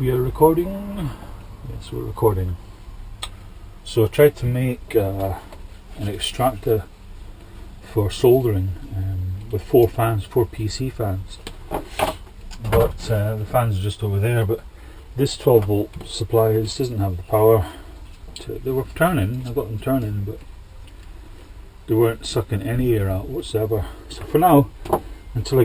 We are recording. Yes, we're recording. So I tried to make an extractor for soldering with 4 fans, 4 PC fans. But the fans are just over there. But this 12 volt supply doesn't have the power. They were turning. I got them turning, but they weren't sucking any air out whatsoever. So for now, until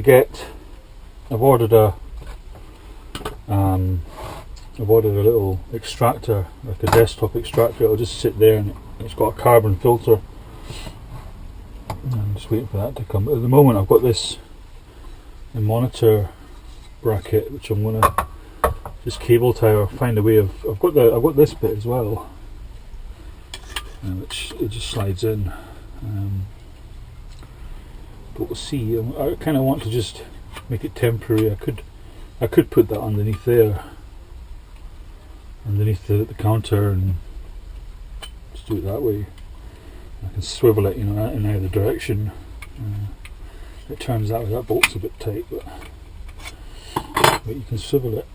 I've ordered a little extractor, like a desktop extractor. It'll just sit there, and it's got a carbon filter. I'm just waiting for that to come. But at the moment, I've got this monitor bracket, which I'm gonna just cable tie or find a way of. I've got this bit as well, which it just slides in. But we'll see. I kind of want to just make it temporary. I could put that underneath there, underneath the counter, and just do it that way. I can swivel it, in either direction. It turns out that bolt's a bit tight, but you can swivel it.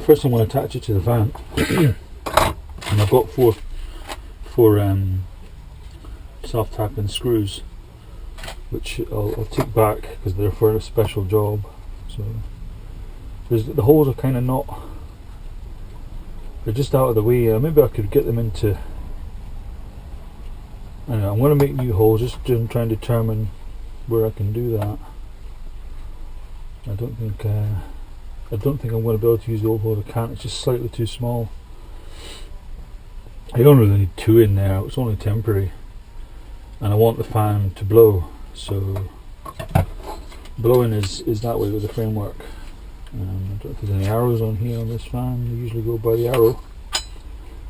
First, I'm going to attach it to the fan, and I've got four self-tapping screws, which I'll take back because they're for a special job. So the holes are kind of not. They're just out of the way. Maybe I could get them into. I don't know, I'm going to make new holes just to try and determine where I can do that. I don't think I'm going to be able to use the old hole. I can't. It's just slightly too small. I don't really need 2 in there. It's only temporary, and I want the fan to blow. So blowing is that way with the framework. I don't know if there's any arrows on here on this fan. You usually go by the arrow.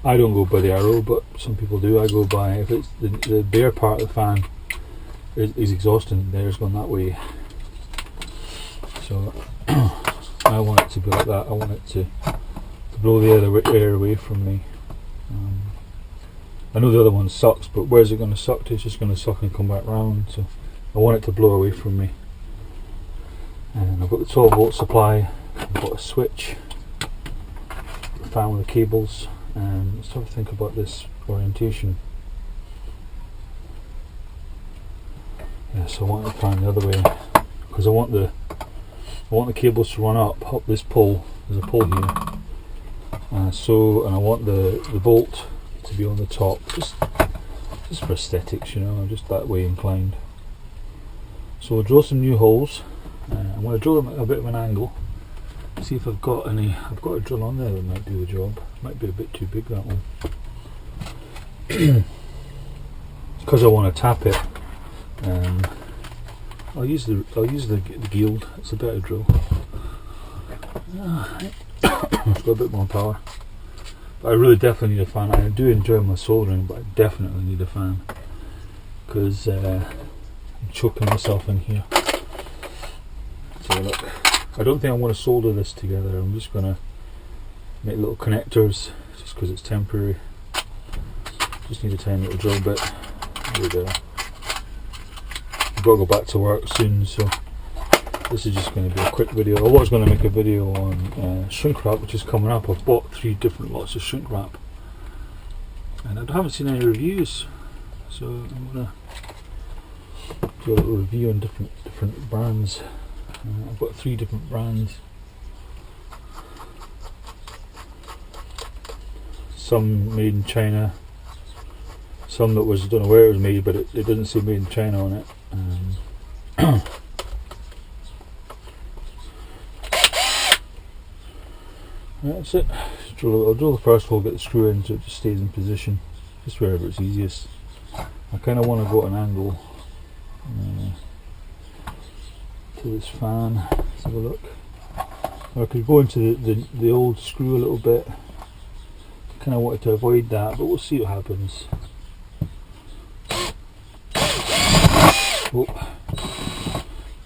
I don't go by the arrow, but some people do. I go by, if it's the bare part of the fan is exhausting, there's going that way. So I want it to be like that. I want it to blow the air away from me. I know the other one sucks, but where's it going to suck to? It's just going to suck and come back round. So I want it to blow away from me. And I've got the 12 volt supply. I've got a switch, the fan with the cables. Let's have to think about this orientation. So I want the fan the other way because I want the cables to run up this pole. There's a pole here. And I want the bolt to be on the top, just for aesthetics, I'm just that way inclined. So we'll drill some new holes. I'm going to drill them at a bit of an angle. See if I've got any. I've got a drill on there that might do the job. Might be a bit too big, that one. Because I want to tap it. I'll use the Guild. It's a better drill. It's got a bit more power. But I really definitely need a fan. I do enjoy my soldering, but I definitely need a fan because I'm choking myself in here. So look, I don't think I'm going to solder this together. I'm just going to make little connectors just because it's temporary. Just need a tiny little drill bit. There we go. I've got to go back to work soon, so this is just going to be a quick video. I was going to make a video on shrink wrap, which is coming up. I've bought 3 different lots of shrink wrap, and I haven't seen any reviews, so I'm going to do a little review on different brands. I've got 3 different brands. Some made in China, some that was, I don't know where it was made, but it doesn't say made in China on it. That's it. I'll drill the first hole, get the screw in so it just stays in position, just wherever it's easiest. I kind of want to go at an angle to this fan. Let's have a look. Or I could go into the old screw a little bit. Kind of wanted to avoid that, but we'll see what happens. Oh.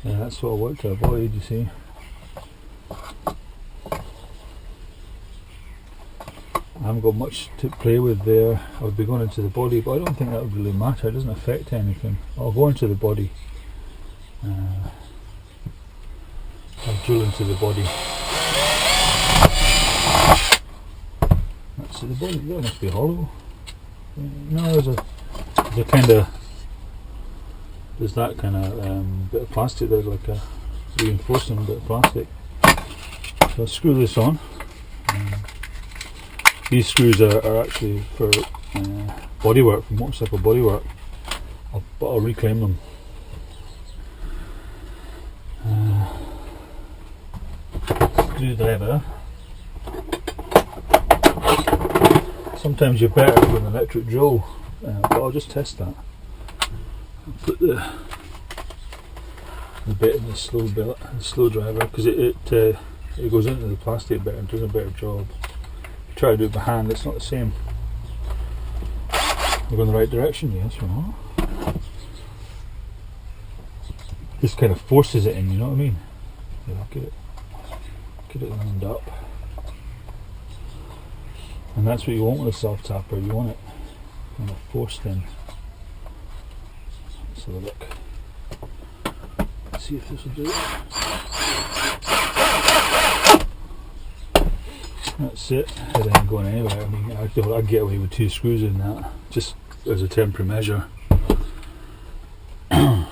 Yeah, that's what I want to avoid, you see. I haven't got much to play with there. I would be going into the body, but I don't think that would really matter. It doesn't affect anything. I'll go into the body. I'll drill into the body. So the body that must be hollow. No, there's a kind of, there's that kind of bit of plastic there, like a reinforcing bit of plastic. So I'll screw this on. These screws are actually for bodywork, for motorcycle bodywork, but I'll reclaim them. Screwdriver. Sometimes you're better with an electric drill, but I'll just test that. I'll put the bit in the slow driver, because it goes into the plastic better and does a better job. If you try to do it by hand, it's not the same. We're going the right direction, yes or no? This kind of forces it in, you know what I mean? Yeah, get it lined up. And that's what you want with a self tapper, you want it kind of forced in. Let's have a look. Let's see if this will do it. That's it. It ain't going anywhere. I mean, I'd get away with 2 screws in that, just as a temporary measure. I'd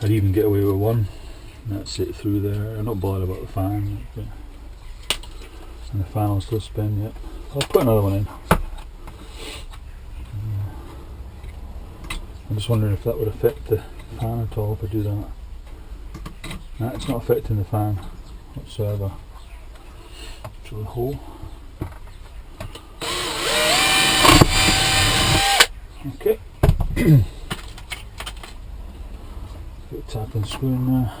even get away with 1. That's it through there. I'm not bothered about the fan. And the fan will still spin, yep. I'll put another one in. I'm just wondering if that would affect the fan at all if I do that. No, it's not affecting the fan whatsoever. Drill a hole. Okay. Get a tap and screw in there.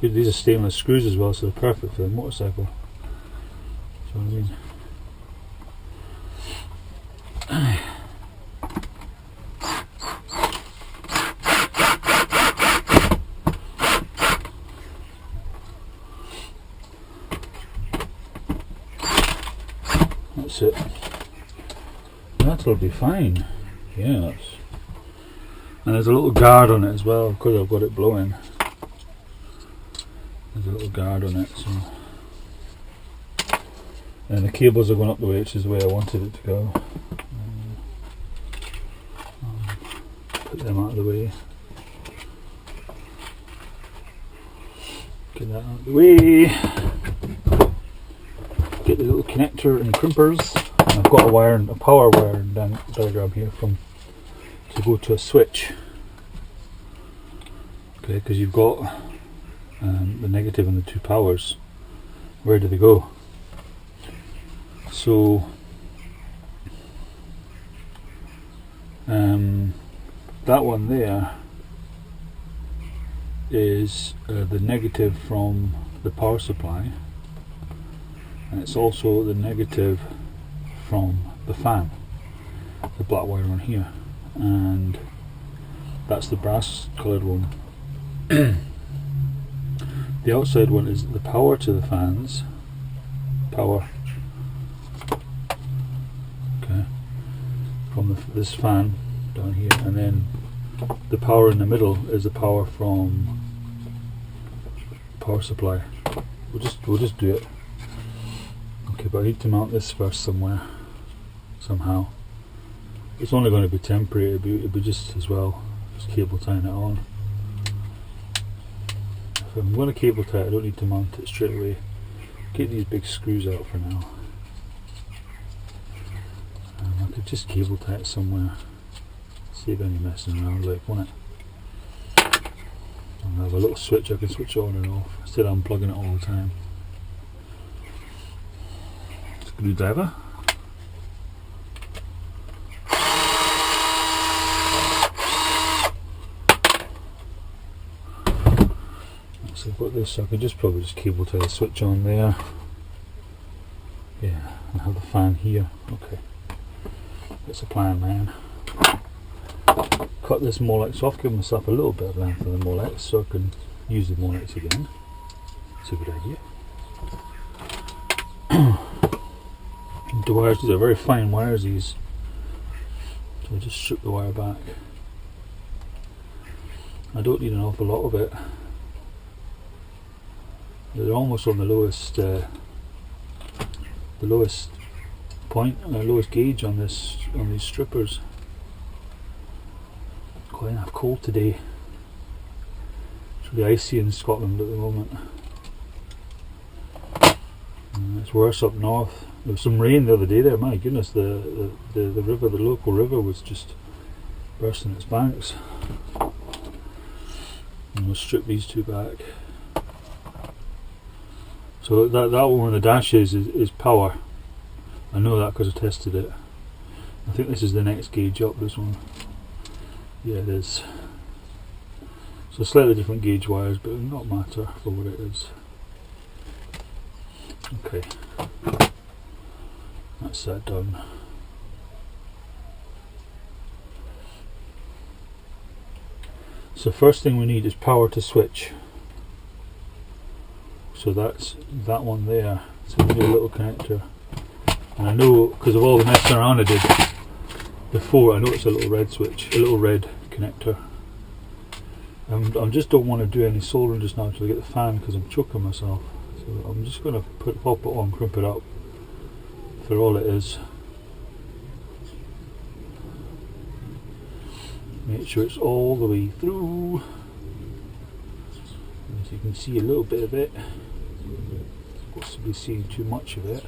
These are stainless screws as well, so they're perfect for the motorcycle. So I mean, that's it. That'll be fine. Yes. And there's a little guard on it as well, because I've got it blowing. There's a little guard on it, so. And the cables are going up the way, which is the way I wanted it to go. Put them out of the way. Get that out of the way. Get the little connector and crimpers. And I've got a power wire diagram here to go to a switch. Okay, because you've got the negative and the 2 powers. Where do they go? So that one there is the negative from the power supply, and it's also the negative from the fan, the black wire on here, and that's the brass coloured one. The outside one is the power to the fans, power, okay, from this fan down here, and then the power in the middle is the power from power supply. We'll just do it. Okay, but I need to mount this first somewhere, somehow. It's only going to be temporary. It'll be just as well just cable tying it on. If I'm going to cable tie it, I don't need to mount it straight away. Get these big screws out for now. I could just cable tie it somewhere. Save any messing around, like, won't it? I'll have a little switch I can switch on and off instead of unplugging it all the time. Screwdriver. So I've got this, so I could probably just cable tie the switch on there. Yeah, and have the fan here. Okay, that's a plan, man. Cut this Molex off, give myself a little bit of length of the Molex so I can use the Molex again. It's a good idea. The wires, these are very fine wires, these. So I just shook the wire back. I don't need an awful lot of it. They're almost on the lowest point, lowest gauge on these strippers. Quite enough cold today. It's really icy in Scotland at the moment. And it's worse up north. There was some rain the other day there. My goodness, the river, the local river, was just bursting its banks. And we'll strip these two back. So that one with the dashes is power. I know that because I tested it. I think this is the next gauge up, this one. Yeah, it is. So slightly different gauge wires, but it will not matter for what it is. Okay. That's that done. So first thing we need is power to switch. So that's that one there. So we need a little connector. And I know, because of all the messing around I did before, I know it's a little red switch, a little red connector. I just don't want to do any soldering just now until I get the fan, because I'm choking myself. So I'm just going to pop it on, crimp it up for all it is. Make sure it's all the way through. As you can see a little bit of it. Possibly seeing too much of it.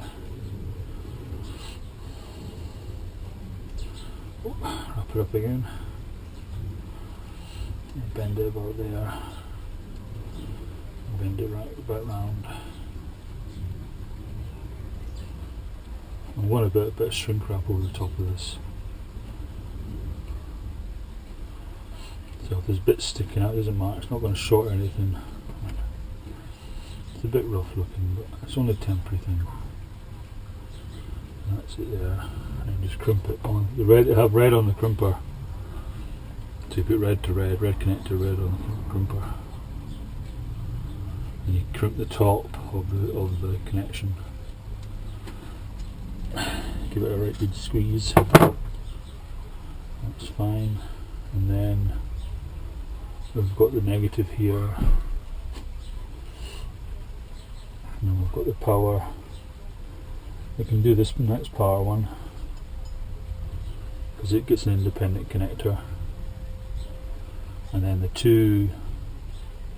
Oh, wrap it up again. And bend it about there. Bend it right about round. I want a bit of shrink wrap over the top of this. So if there's bits sticking out, it doesn't matter, it's not going to short or anything. It's a bit rough looking, but it's only a temporary thing. And that's it there. And just crimp it on. The red, I have red on the crimper. So you put red to red connector, red on the crimper. And you crimp the top of the connection. Give it a right good squeeze. That's fine. And then we've got the negative here. And we've got the power. We can do this next power one because it gets an independent connector, and then the two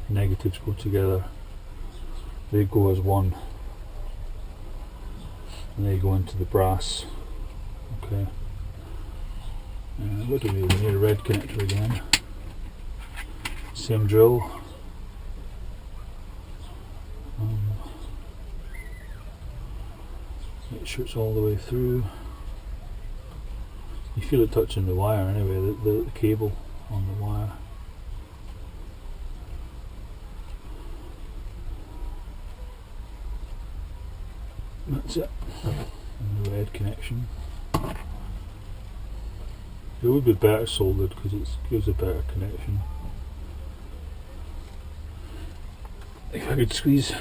negatives go together. They go as one, and they go into the brass. Okay. What do we need? We need a red connector again. Same drill. Make sure it's all the way through. You feel it touching the wire anyway, the cable on the wire. That's it. And the red connection. It would be better soldered because it gives a better connection. If I could squeeze.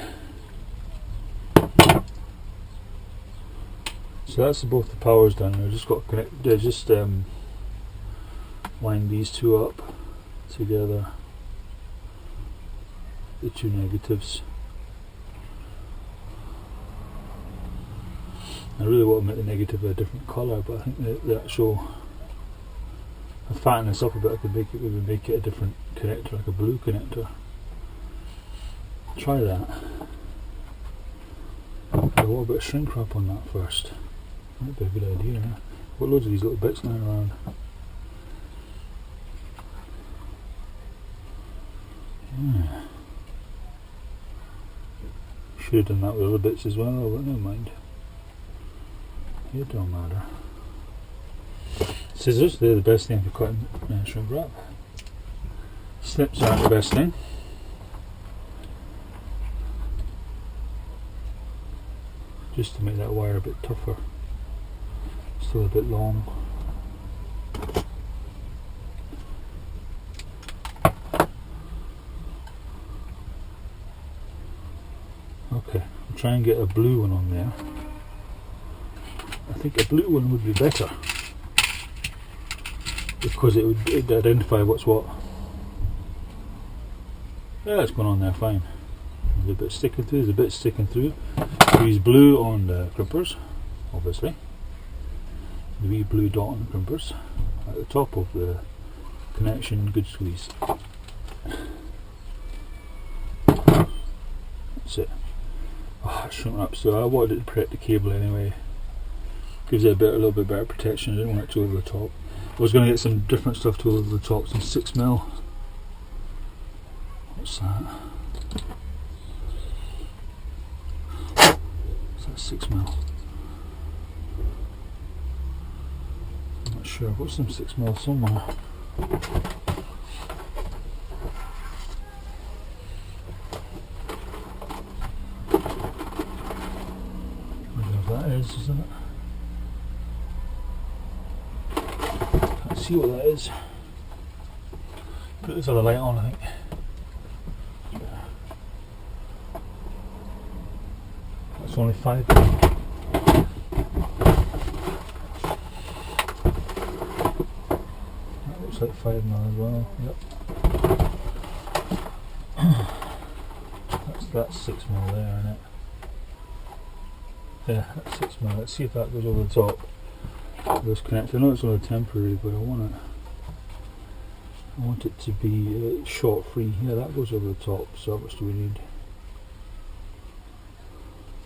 So that's both the powers done. I just got line these two up together. The two negatives. I really want to make the negative a different colour, but I think the actual, I'll fatten this up a bit. I could maybe make it a different connector, like a blue connector. Try that. But what about shrink wrap on that first? Might be a good idea. Huh? Got loads of these little bits lying around. Yeah. Should have done that with other bits as well, but never mind. It don't matter. Scissors, they're the best thing for cutting shrink wrap. Snips aren't the best thing. Just to make that wire a bit tougher. Still a bit long. Okay, I'll try and get a blue one on there. I think a blue one would be better because it would identify what's what. Yeah, it's going on there fine. There's a bit sticking through, there's a bit sticking through. Use blue on the crimpers, obviously. The wee blue dot on the crimpers. At the top of the connection, good squeeze. That's it. Oh, it's shrunk up, so I wanted it to protect the cable anyway. Gives it a little bit better protection. I didn't want it to over the top. I was going to get some different stuff to over the top, some 6mm. What's that? Is that 6mm? I'm not sure. I've got some 6mm somewhere. I don't know if that is, isn't it? Can't see what that is. Put this other light on, I think. That's only 5. That looks like 5mm as well. Yep. That's 6mm there, isn't it? Yeah, that's 6mm. Let's see if that goes over the top. This connector. I know it's only temporary, but I want it to be short free. Yeah, that goes over the top. So how much do we need?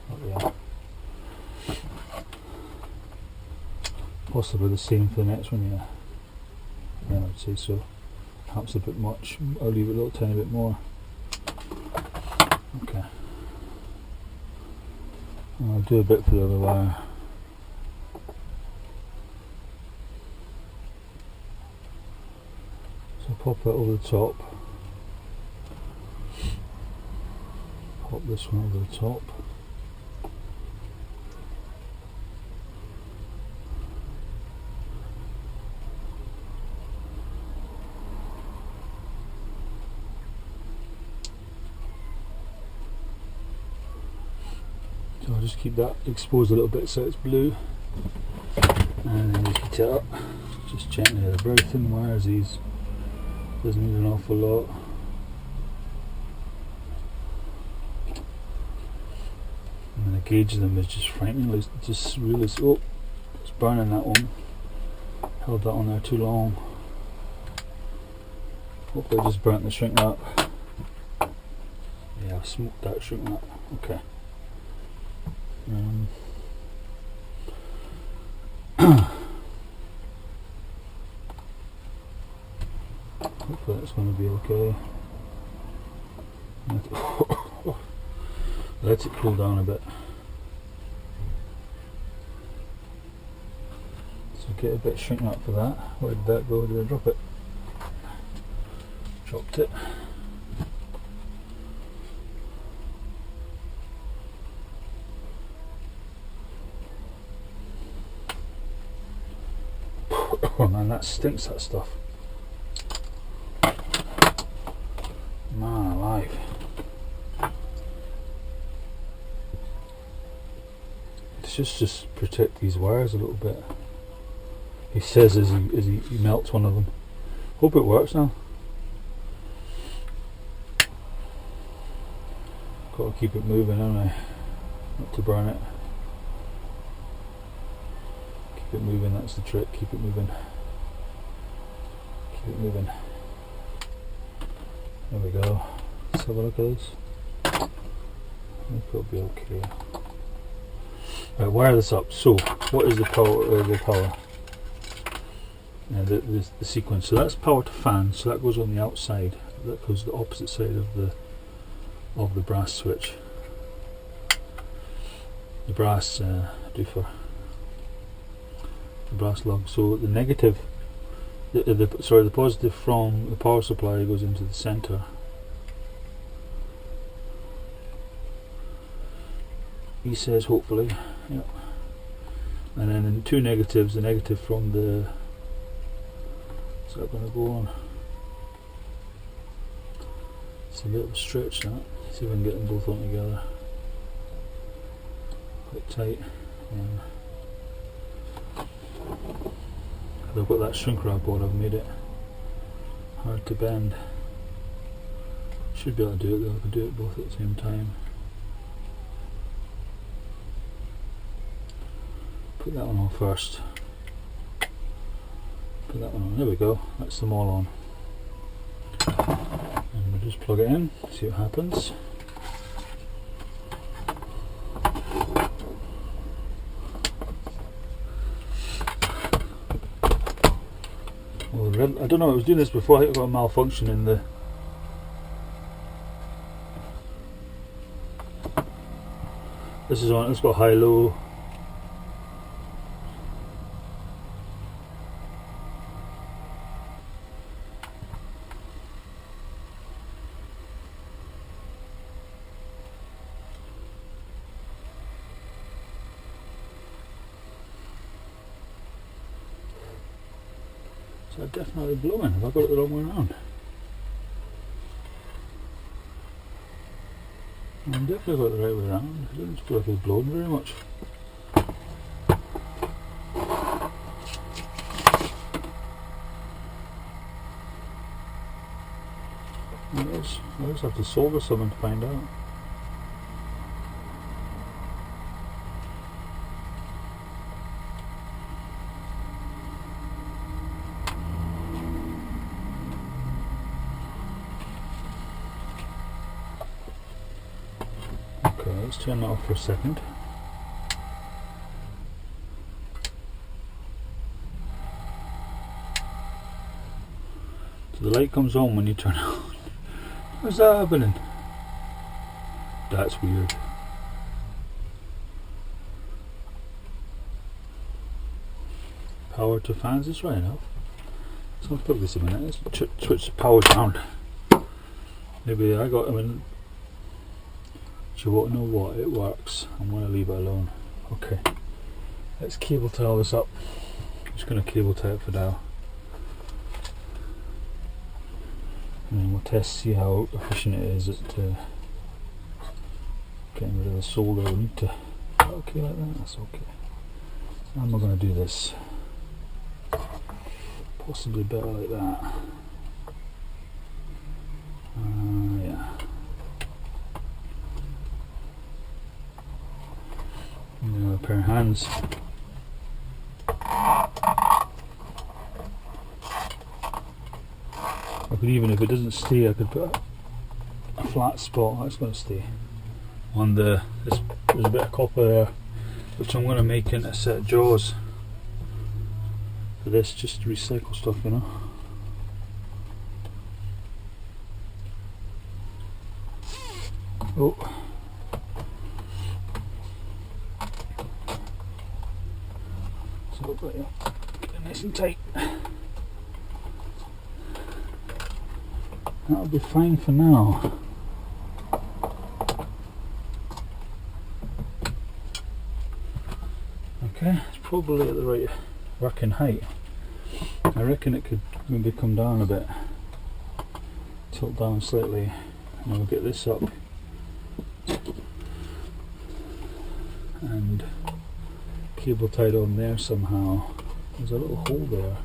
Oh yeah. Possibly the same for the next one, yeah. Yeah, I'd say so. Perhaps a bit much. I'll leave it a little tiny bit more. Okay. And I'll do a bit for the other wire. So pop that over the top. Pop this one over the top. So I'll just keep that exposed a little bit so it's blue, and then just heat it up. Just gently. They're very thin wires, these. Doesn't need an awful lot. And the gauge of them is just frighteningly, just really, oh, it's burning that one. Held that on there too long. Hopefully I just burnt the shrink wrap. Yeah, I've smoked that shrink wrap. Okay. Hopefully that's going to be okay. Let it cool down a bit. So get a bit shrink wrap for that. Where did that go? Did I drop it? Dropped it. Oh man, that stinks, that stuff. Man alive. It's just protect these wires a little bit. He says as he melts one of them. Hope it works now. Got to keep it moving, haven't I? Not to burn it. Keep it moving, that's the trick. Keep it moving. Keep it moving. There we go. Let's have a look at this. I think it'll be okay. Right, wire this up. So, what is the power? The sequence. So that's power to fan. So that goes on the outside. That goes the opposite side of the brass switch. The brass doofer. The brass lug. So the negative. The positive from the power supply goes into the center. He says hopefully, yep. And then in 2 negatives, the negative from the. Is that going to go on? It's a bit of a stretch that. See if I can get them both on together. Quite tight. I've got that shrink wrap on, I've made it hard to bend. should be able to do it though, I can do it both at the same time. Put that one on first. Put that one on, there we go, that's them all on. And we'll just plug it in, see what happens. Well, I don't know, I was doing this before, I think I got a malfunction in the... This is on, it's got high-low. So I'm definitely blowing. Have I got it the wrong way around? I'm definitely got it the right way around. It doesn't feel like it's blowing very much. I just have to solder something to find out. Okay, let's turn that off for a second. So the light comes on when you turn it on. What's that happening? That's weird. Power to fans is right enough. So let's plug this a minute. Let's switch the power down. Maybe I got, do you want to know what? It works. I'm going to leave it alone. Okay. Let's cable tie all this up. I'm just going to cable tie it for now. And then we'll test, see how efficient it is at getting rid of the solder. We need to, okay like that, that's okay. How am I going to do this? Possibly better like that. Yeah. A pair of hands. I could, even if it doesn't stay, I could put a flat spot. That's going to stay on the. There's a bit of copper there, which I'm going to make into a set of jaws for this, just to recycle stuff, you know. Oh. So get it nice and tight. That'll be fine for now. Okay, it's probably at the right working height. I reckon it could maybe come down a bit, tilt down slightly, and we'll get this up and cable tied on there somehow. There's a little hole there.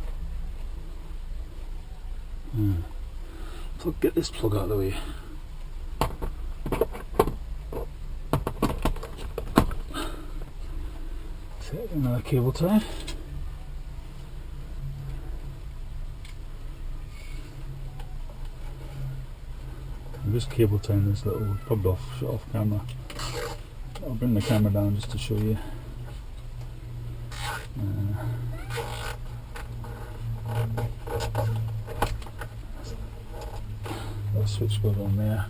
Get this plug out of the way. Set another cable tie. I'm just cable tying this little plug off camera. I'll bring the camera down just to show you. That switch goes on there.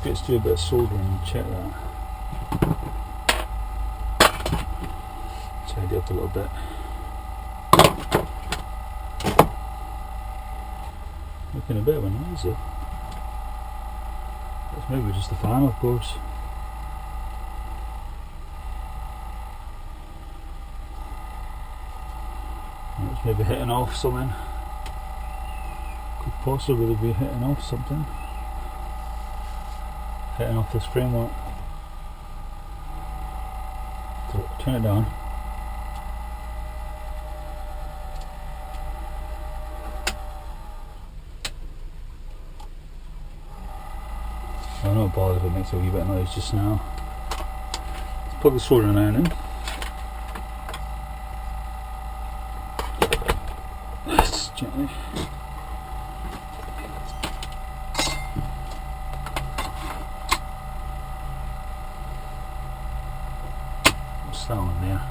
Let's do a bit of soldering and check that. Tidy up a little bit. Making a bit of a noise though. That's maybe just the fan, of course. It's maybe hitting off something. Could possibly be hitting off something. getting off this framework. So turn it down. I'm not bothered if it makes a wee bit of noise just now. Let's plug the soldering iron in. Just gently. What's that one there?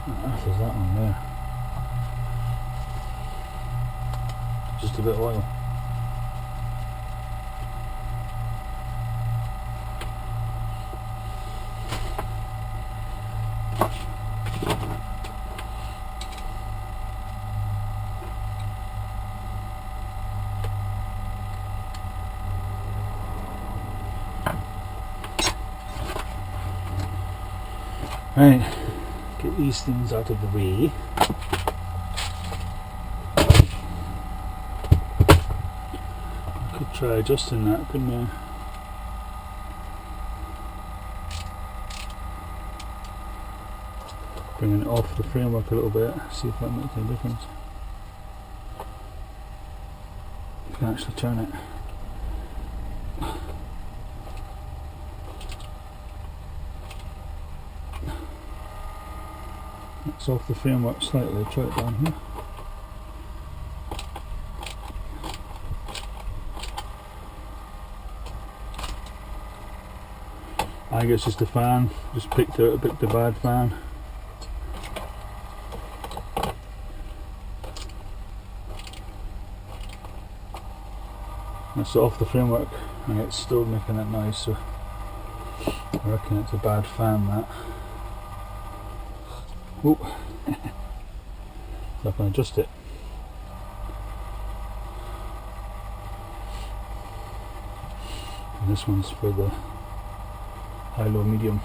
What on earth is that one there? Just a bit of oil. Right, get these things out of the way. I could try adjusting that, couldn't I? Bringing it off the framework a little bit, see if that makes any difference. You can actually turn it. It's off the framework slightly, try it down here. I think it's just a fan, just picked the bad fan. It's off the framework and it's still making that noise, so I reckon it's a bad fan, that. Oop. So I can adjust it. And this one's for the high, low, medium.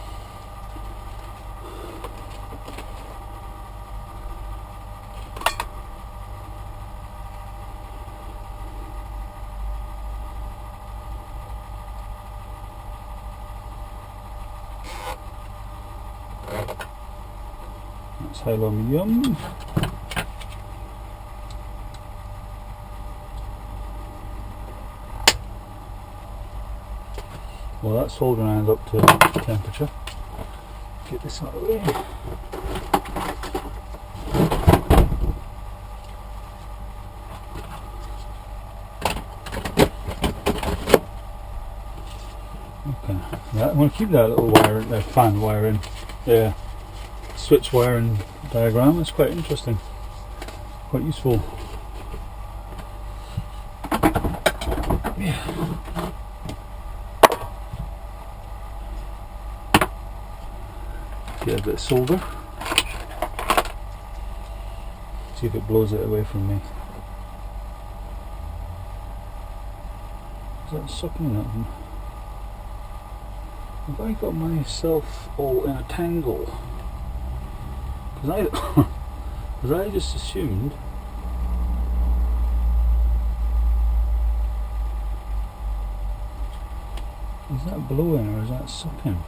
That's high, low, medium. Well, that soldering iron's up to temperature. Get this out of the way. Okay, I'm going to keep that little wire, fan wire in. Yeah, switch wiring diagram. It's quite interesting, quite useful. Yeah. Get a bit of solder. See if it blows it away from me. Is that sucking that one? Have I got myself all in a tangle? Because I just assumed is that blowing or is that sucking?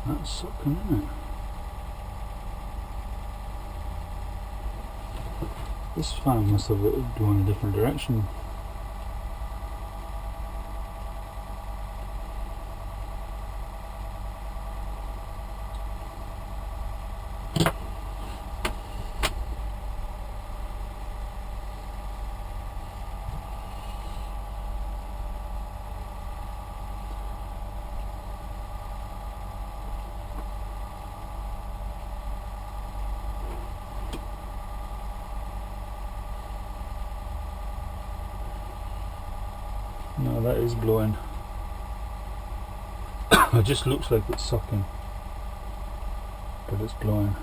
That's sucking, isn't it? This fan must have gone a different direction. No, that is blowing. It just looks like it's sucking, but it's blowing.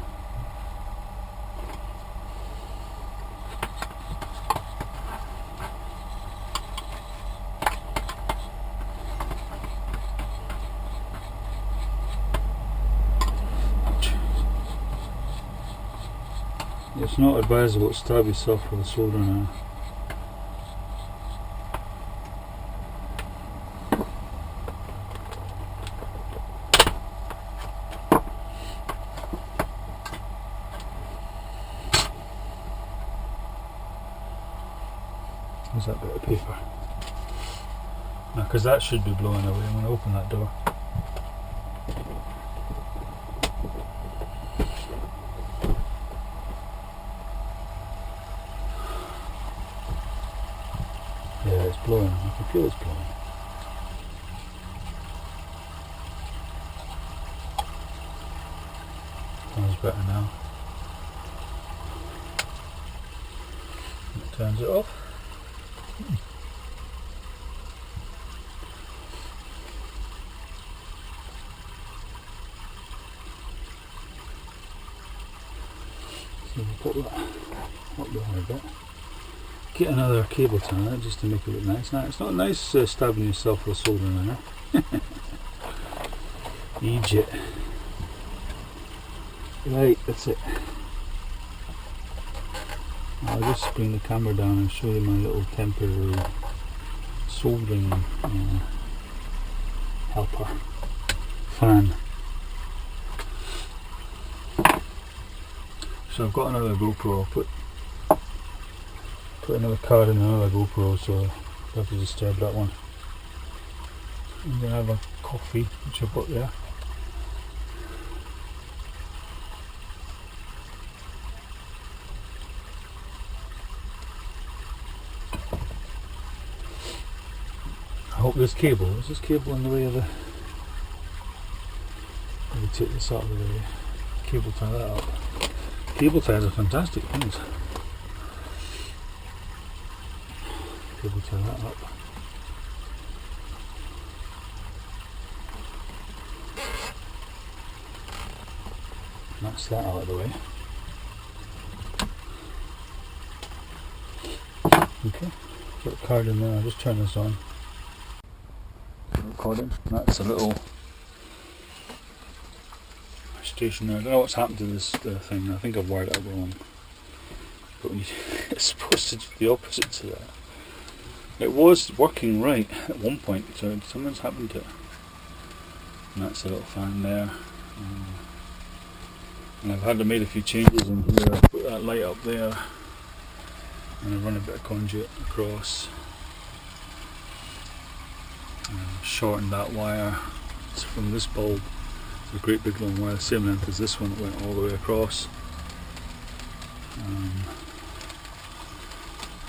It's not advisable to stab yourself with a soldering iron. There's that bit of paper. Now, because that should be blowing away when I open that door. Yeah, it's blowing. I can feel it's blowing. Sounds better now. It turns it off. So we'll put that up there a bit. Get another cable tie on it just to make it look nice. Now it's not nice stabbing yourself with a soldering iron. Egypt. Right, that's it. I'll just bring the camera down and show you my little temporary soldering helper fan. So I've got another GoPro. I'll put another card in another GoPro, so I'll have to disturb that one. I'm going to have a coffee, which I put there. I hope this cable, is this cable in the way of the... Let me take this out of the way. Cable tie that up. Cable ties are fantastic things. Cable tie that up. That's that out of the way. Okay, put a card in there. I'll just turn this on. Recording. That's a little station there. I don't know what's happened to this thing. I think I've wired it up wrong. But when you, it's supposed to do the opposite to that. It was working right at one point, so something's happened to it. And that's a little fan there. And I've had to make a few changes in here. I put that light up there, and I run a bit of conduit across. Shortened that wire. It's from this bulb. It's a great big long wire, the same length as this one. It went all the way across.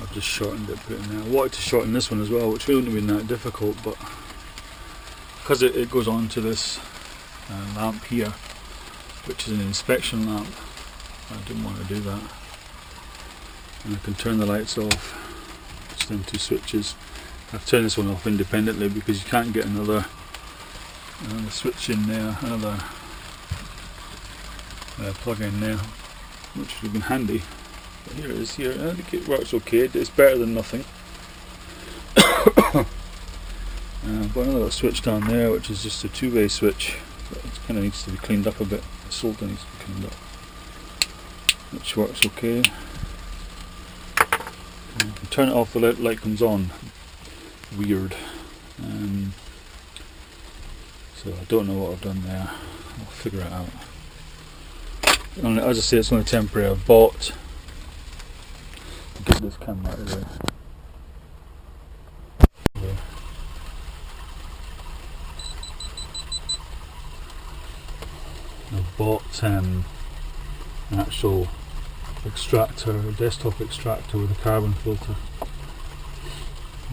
I've just shortened it, put it in there. I wanted to shorten this one as well, which wouldn't have been that difficult, but because it goes on to this lamp here, which is an inspection lamp, I didn't want to do that. And I can turn the lights off, just them two switches. I've turned this one off independently because you can't get another switch in there, another plug in there, which would have been handy. But here it is here. I think it works okay. It's better than nothing. I've got another switch down there, which is just a two-way switch. But it kind of needs to be cleaned up a bit. The solder needs to be cleaned up, which works okay. You can turn it off, the light comes on. Weird. So I don't know what I've done there. I'll figure it out. And as I say, it's only temporary. I've bought. Get this camera out of there. I've bought an actual extractor, a desktop extractor with a carbon filter.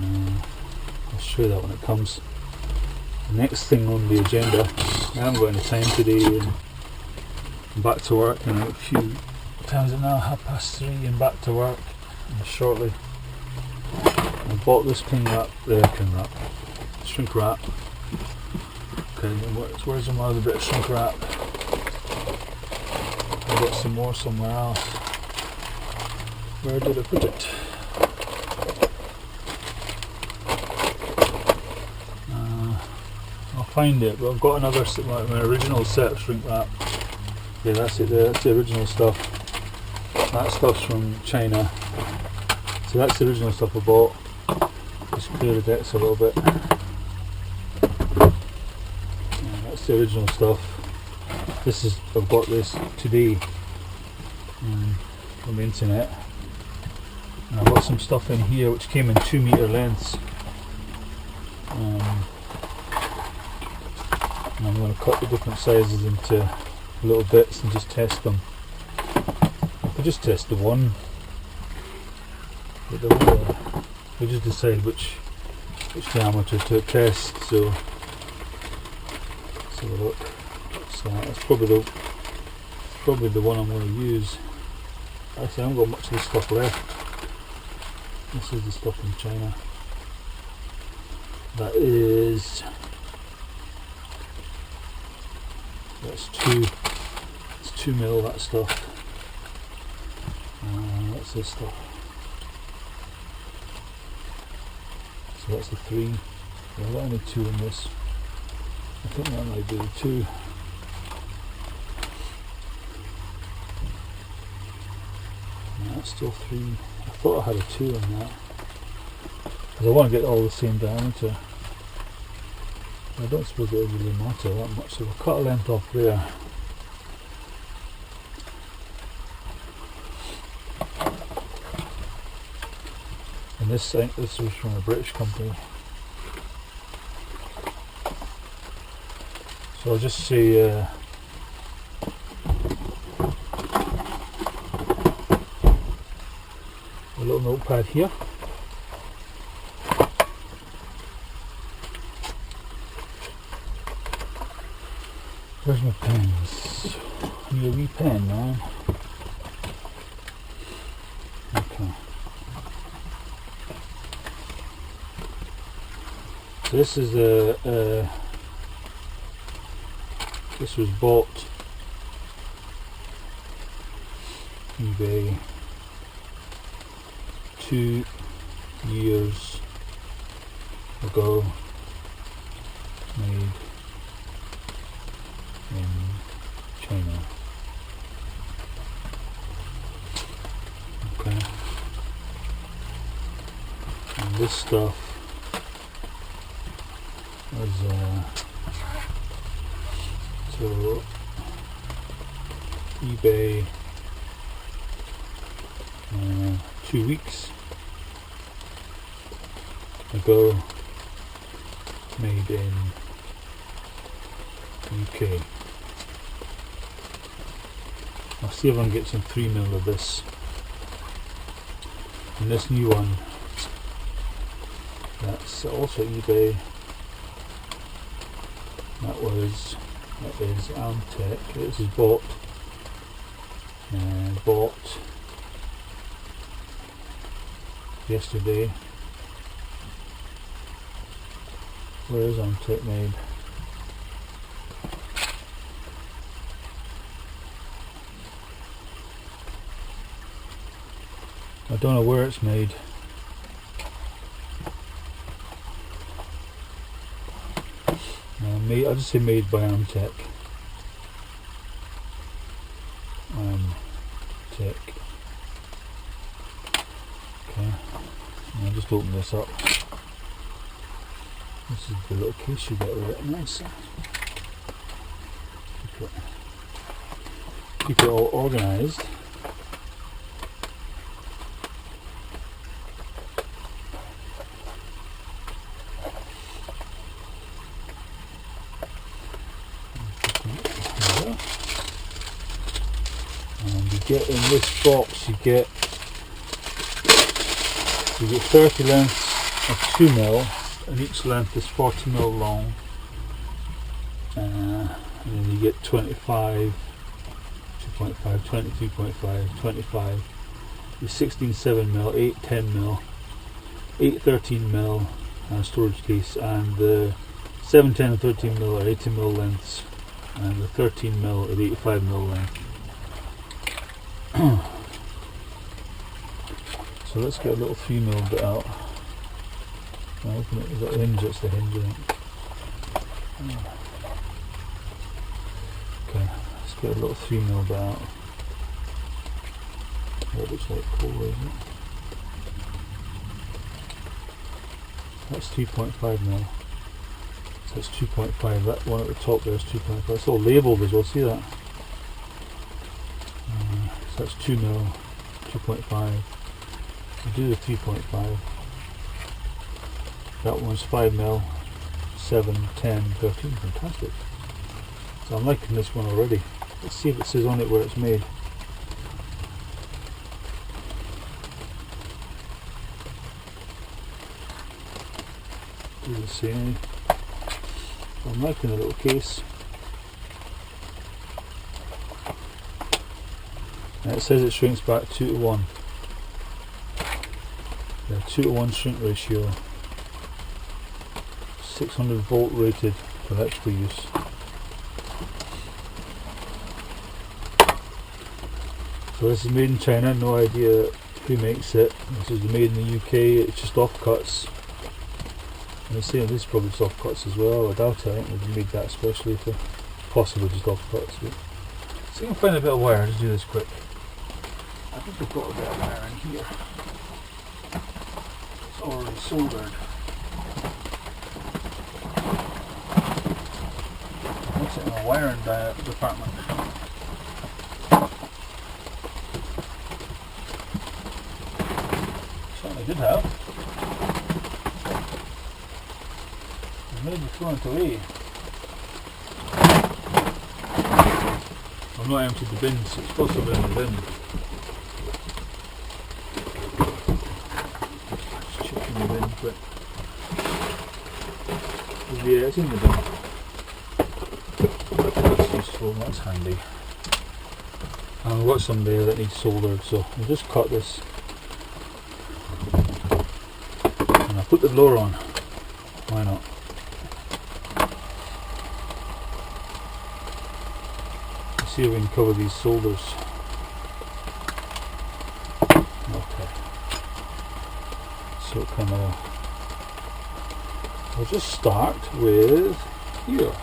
I'll show you that when it comes. The next thing on the agenda, I haven't got any time today, and I'm back to work in a few times now, 3:30, and back to work shortly. I bought this shrink wrap. Okay, where's my other bit of shrink wrap? I've got some more somewhere else. Where did I put it? I'll find it, but I've got another, my original set of shrink wrap. Yeah, that's it there, that's the original stuff. That stuff's from China. So that's the original stuff I bought. Just clear the decks a little bit. That's the original stuff. I've got this today from the internet. And I've got some stuff in here which came in 2 meter lengths. And I'm going to cut the different sizes into little bits and just test them. I could just test the one, but we just decide which diameter to test. So let's have a look. That's probably the one I'm going to use. Actually, I haven't got much of this stuff left. This is the stuff from China. That's 2 mil, that stuff. That's this stuff. So that's the 3. Well, I only 2 in this. I think that might be the 2. That's still 3. I thought I had a 2 in that, because I want to get all the same diameter. I don't suppose it would really matter that much, so we'll cut a length off there. And this, I think this was from a British company. So I'll just say a little notepad here. Where's my pens? I need a wee pen, man. Okay. So this is this was bought eBay 2 years ago, made in China. Okay. And this stuff was so eBay 2 weeks ago, made in UK. I'll see if I can get some 3 mil of this. And this new one, that's also eBay. That is Amtech. This is bought yesterday. Where is Amtech made? I don't know where it's made. I'll just say made by Amtech. Amtech. Okay. I'll just open this up. This is the little case you get with it. Nice. Keep it all organised. And you get in this box, you get 30 lengths of 2 mil, and each length is 40 mil long. And then you get 25, 2.5, 23.5, 25, your 16, 7 mil, 8, 10 mil, 8, 13 mil storage case, and the 7, 10 and 13 mil are 80 mil lengths, and the 13 mil is 85 mil length. So let's get a little 3 mil bit out. I'll open it. Is that the hinge? It's the hinge, I think. Okay, let's get a little 3 mil bit out. That looks like coal, isn't it? That's 3.5 mil. So that's 2.5. That one at the top there is 2.5. It's all labelled as well. See that? So that's 2 mil, 2.5. So do the 3.5. That one's 5 mil, 7, 10, 13. Fantastic. So I'm liking this one already. Let's see if it says on it where it's made. Doesn't say any. So I'm liking the little case. And it says it shrinks back 2 to 1. Yeah, 2 to 1 shrink ratio. 600 volt rated for electrical use. So this is made in China, no idea who makes it. This is made in the UK, it's just offcuts. And they say this is probably just offcuts as well. I doubt it, I think they've made that especially for possibly just offcuts. But see if I can find a bit of wire, just do this quick. I think I've got a bit of wire in here. It's already soldered. What's it in a wiring department? Certainly did have. Maybe thrown it away. I've not emptied the bin, so it's possibly in the bin. Just checking the bin quick. Yeah, it's in the bin. That's useful, that's handy. And I've got some there that needs soldered, so I'll just cut this. And I'll put the blower on. Why not? See if we can cover these solders. Okay. So kind of, we'll just start with here.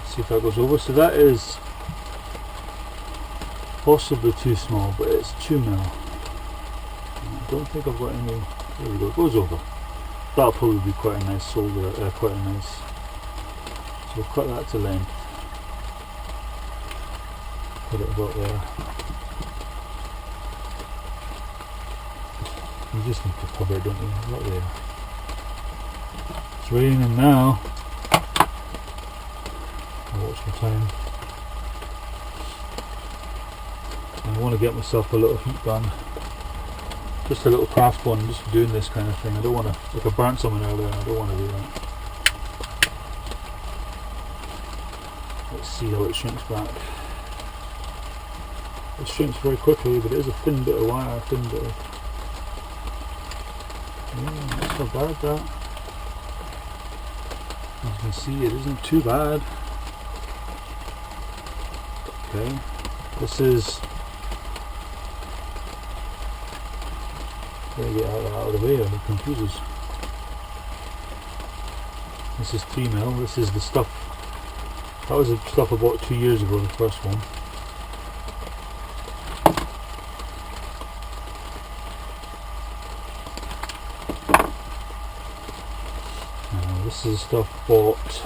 See if that goes over. So that is possibly too small, but it's 2 mil. I don't think I've got any. There we go. It goes over. That'll probably be quite a nice solder. Quite a nice. So we'll cut that to length. Put it about there. You just need to cover it, don't you? About there. It's raining now. I'll watch the time. I want to get myself a little heat gun. Just a little craft one, just for doing this kind of thing. I don't want to, like I burnt something earlier, I don't want to do that. Let's see how it shrinks back. It shrinks very quickly, but it is a thin bit of wire, thin bit of... Yeah, that's not bad, that. As you can see, it isn't too bad. Okay, this is... Gotta get out of the way, or it confuses. This is 3 mil, this is the stuff... That was the stuff I bought 2 years ago, the first one. This is stuff bought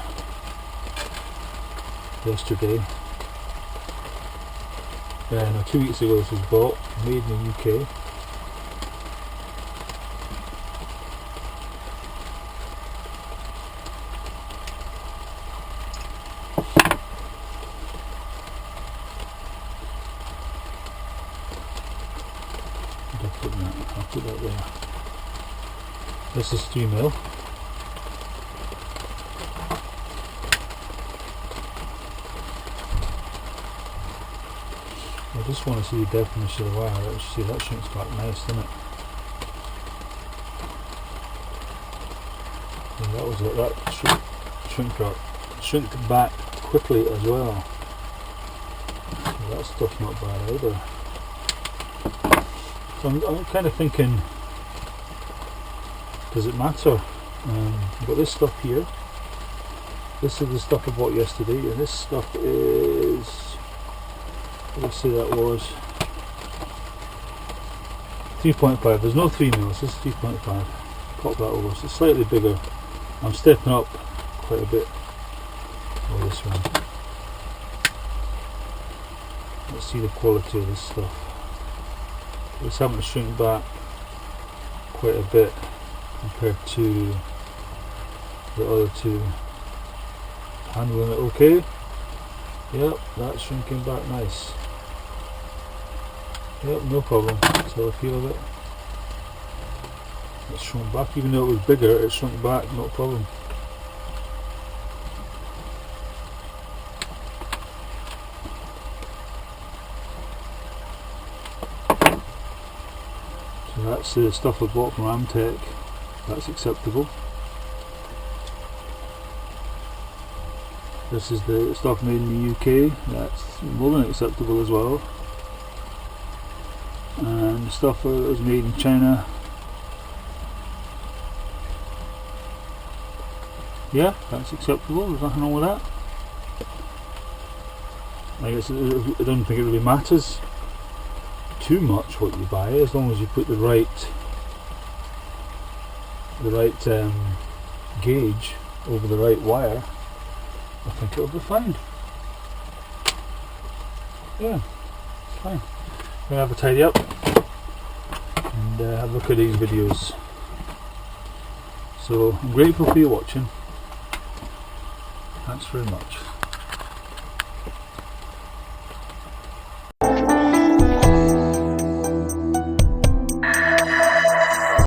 yesterday. No, 2 weeks ago this was bought, made in the UK. I'll put that there. This is 3 mil. I just want to see the definition of the wire. Let's see, that shrinks back nice, doesn't it? Yeah, that was that shrink back quickly as well. So that stuff's not bad either. So I'm kind of thinking, does it matter? I've got this stuff here. This is the stuff I bought yesterday, and this stuff is, let's say that was 3.5. There's no 3 mils. This is 3.5. Pop that over. So it's slightly bigger. I'm stepping up quite a bit for this one. Let's see the quality of this stuff. It's having to shrink back quite a bit compared to the other two. Handling it okay? Yep, that's shrinking back nice. Yep, no problem. So I feel of it. It's shrunk back, even though it was bigger, it shrunk back, no problem. So that's the stuff I bought from Amtech. That's acceptable. This is the stuff made in the UK. That's more than acceptable as well. And the stuff that was made in China. Yeah, that's acceptable. There's nothing wrong with that. I guess I don't think it really matters too much what you buy, as long as you put the right gauge over the right wire. I think it'll be fine. Yeah, it's fine. I'm going to have a tidy up and have a look at these videos. So I'm grateful for you watching. Thanks very much.